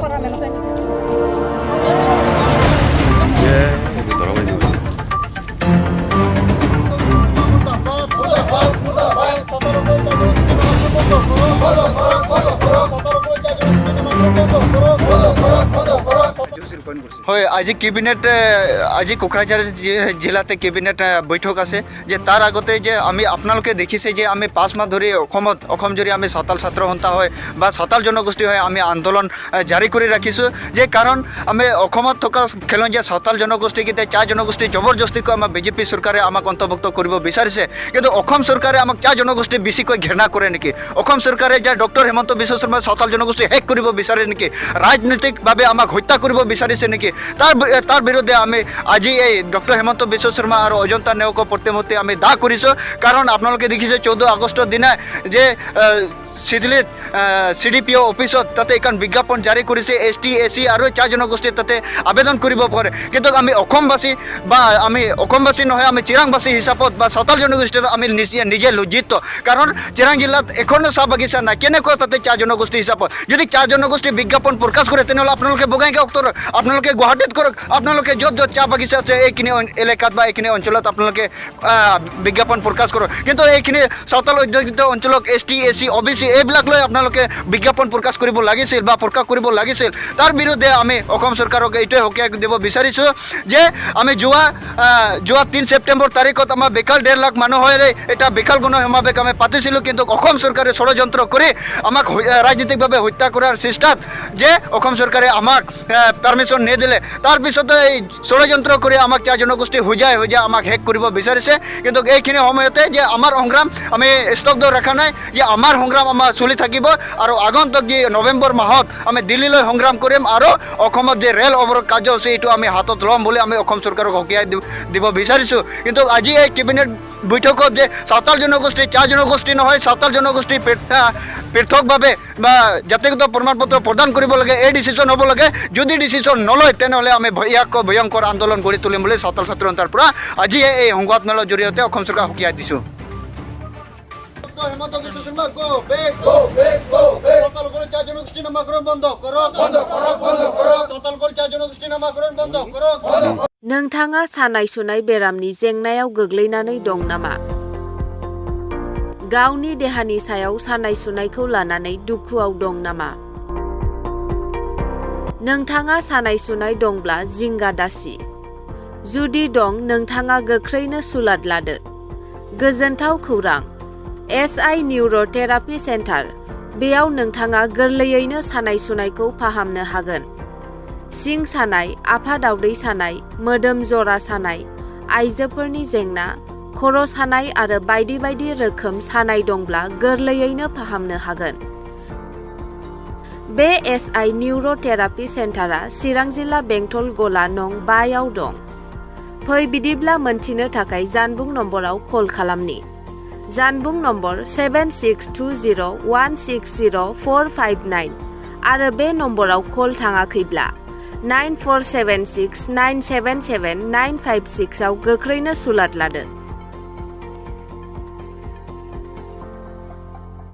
여기 돌아가지고 있어. হয় আজি কেবিনেট আজি কোকৰাঝাৰ জিলাতে কেবিনেট বৈঠক আছে যে তাৰ আগতে যে আমি আপোনালোকে দেখিছে যে আমি 5 মাহ ধৰি অসম জুৰি আমি সাঁওতাল ছাত্ৰ সন্থা হয় বা সাঁওতাল জনগোষ্ঠী হয় আমি আন্দোলন জাৰি কৰি ৰাখিছোঁ যে কাৰণ আমি অসমত থকা খেলঞ্জীয়া সাঁওতাল জনগোষ্ঠীকেইটা চাহ জনগোষ্ঠী জবৰদস্তিকৈ আমাৰ বিজেপি চৰকাৰে আমাক অন্তৰ্ভুক্ত কৰিব বিচাৰিছে কিন্তু অসম চৰকাৰে আমাক চাহ জনগোষ্ঠী বেছিকৈ ঘৃণা কৰে নেকি অসম চৰকাৰে যে ডক্টৰ হেমন্ত বিশ্ব শৰ্মা সাঁওতাল জনগোষ্ঠী শেষ কৰিব বিচাৰে নেকি ৰাজনৈতিকভাৱে আমাক হত্যা কৰিব বিচাৰিছে নেকি তাৰ বিৰুদ্ধে আমি আজি এই ডক্টৰ হেমন্ত বিশ্ব শৰ্মা আৰু অজন্তা নেওগৰ প্ৰতিমূৰ্তি আমি দাহ কৰিছোঁ কাৰণ আপোনালোকে দেখিছে 14 আগষ্টৰ দিনা যে সিদিলিত CDPO অফিসত তাতে এখন বিজ্ঞাপন জারি করেছে ST SC আর চার জনগোষ্ঠী তাতে আবেদন করব পারে কিন্তু আমি অসমবাসী বা আমি অসমবাসী নহয় আমি চিৰাংবাসী হিচাপত বা সাঁওতাল জনগোষ্ঠী আমি নিজে লজ্জিত কাৰণ চিৰাং জিলাত এখনো চাহ বাগিচা নাই কেনেকৈ তাতে চাহ জনগোষ্ঠী হিচাপত যদি চাহ জনগোষ্ঠী বিজ্ঞাপন প্ৰকাশ কৰে তেনেহ'লে আপোনালোকে বঙাইগাঁও কৰক আপোনালোকে গুৱাহাটীত কৰক আপোনালোকে য'ত চাহ বাগিচা আছে এইখিনি এলেকাত বা এইখিনি অঞ্চলত আপোনালোকে বিজ্ঞাপন প্ৰকাশ কৰক কিন্তু এইখিনি সাঁওতাল অধ্যুষিত অঞ্চলক ST SC OBC এইবিলাক লৈ আপোনালোকে বিজ্ঞাপন প্ৰকাশ কৰিব লাগিছিল বা প্ৰকাশ কৰিব লাগিছিল তাৰ বিৰুদ্ধে আমি অসম চৰকাৰক এইটোৱে হকিয়াই দিব বিচাৰিছোঁ যে আমি যোৱা 3 ছেপ্টেম্বৰ তাৰিখত আমাৰ বিশাল 1.5 লাখ মানুহৰে এটা বিশাল গণ সমাৱেশ আমি পাতিছিলোঁ কিন্তু অসম চৰকাৰে ষড়যন্ত্ৰ কৰি আমাক ৰাজনৈতিকভাৱে হত্যা কৰাৰ চেষ্টাত যে অসম চৰকাৰে আমাক পাৰ্মিশ্যন নিদিলে তাৰপিছতে এই ষড়যন্ত্ৰ কৰি আমাক চাহ জনগোষ্ঠী হোজাই আমাক শেষ কৰিব বিচাৰিছে কিন্তু এইখিনি সময়তে যে আমাৰ সংগ্ৰাম আমি স্তব্ধ ৰখা নাই যে আমাৰ সংগ্ৰাম আমাৰ চলি থাকিব আৰু আগন্তুক যে নৱেম্বৰ মাহত আমি দিল্লীলৈ সংগ্ৰাম কৰিম আৰু অসমত যে ৰেল অৱৰোধ কাৰ্যসূচী এইটো আমি হাতত ল'ম বুলি আমি অসম চৰকাৰক হকিয়াই দিব বিচাৰিছোঁ কিন্তু আজি এই কেবিনেট বৈঠকত যে সাঁওতাল জনগোষ্ঠী চাহ জনগোষ্ঠী নহয় সাঁওতাল জনগোষ্ঠী পৃথকভাৱে বা জাতিগত প্ৰমাণপত্ৰ প্ৰদান কৰিব লাগে এই ডিচিশ্যন হ'ব লাগে যদি ডিচিশ্যন নলয় তেনেহ'লে আমি ইয়াক ভয়ংকৰ আন্দোলন গঢ়ি তুলিম বুলি সাঁওতাল ছাত্ৰ সন্থাৰ পৰা আজি এই সংবাদমেলৰ জৰিয়তে অসম চৰকাৰক হকিয়াই দিছোঁ হেমন্ত বিশ্ব শৰ্মা গো বেক সাঁওতাল করে চার জনগোষ্ঠী নামাকরণ বন্ধ করো সাঁওতাল করে চার জনগোষ্ঠী নামাকরণ বন্ধ করো नोंथाङा सानाय सुनाय बेरामनि जेंनायाव गोग्लैनानै दं नामा? गावनि देहानि सायाव सानाय सुनायखौ लानानै दुखुआव दं नामा? नोंथाङा सानाय सुनाय दंब्ला जिंगा दासि। जुदि दं नोंथाङा गोख्रैनो सुलाद लादो। गोजोनथाव खौरां SI निउर'थेरापि सेन्टार बेयाव नोंथाङा गोरलैयैनो सानाय सुनायखौ फाहामनो हागोन। सिं सानाय, आफादावदै सानाय, मोदोम जरा सानाय, आइजोफोरनि जेंना, खर' सानाय आरो बायदि बायदि रोखोम सानाय दंब्ला गोरलैयैनो फाहामनो हागोन। बे SI निउर'थेरापि सेन्टारा चिरां जिल्ला बेंटल गला नं 5 आव दं। फै बिदिब्ला मोनथिनो थाखाय जानबुं नम्बराव कल खालामनि। जानबुं नम्बर 7620160459 आरो बे नम्बराव कल थाङाखैब्ला 9476977956 आव गोख्रैनो सुलाद लादो।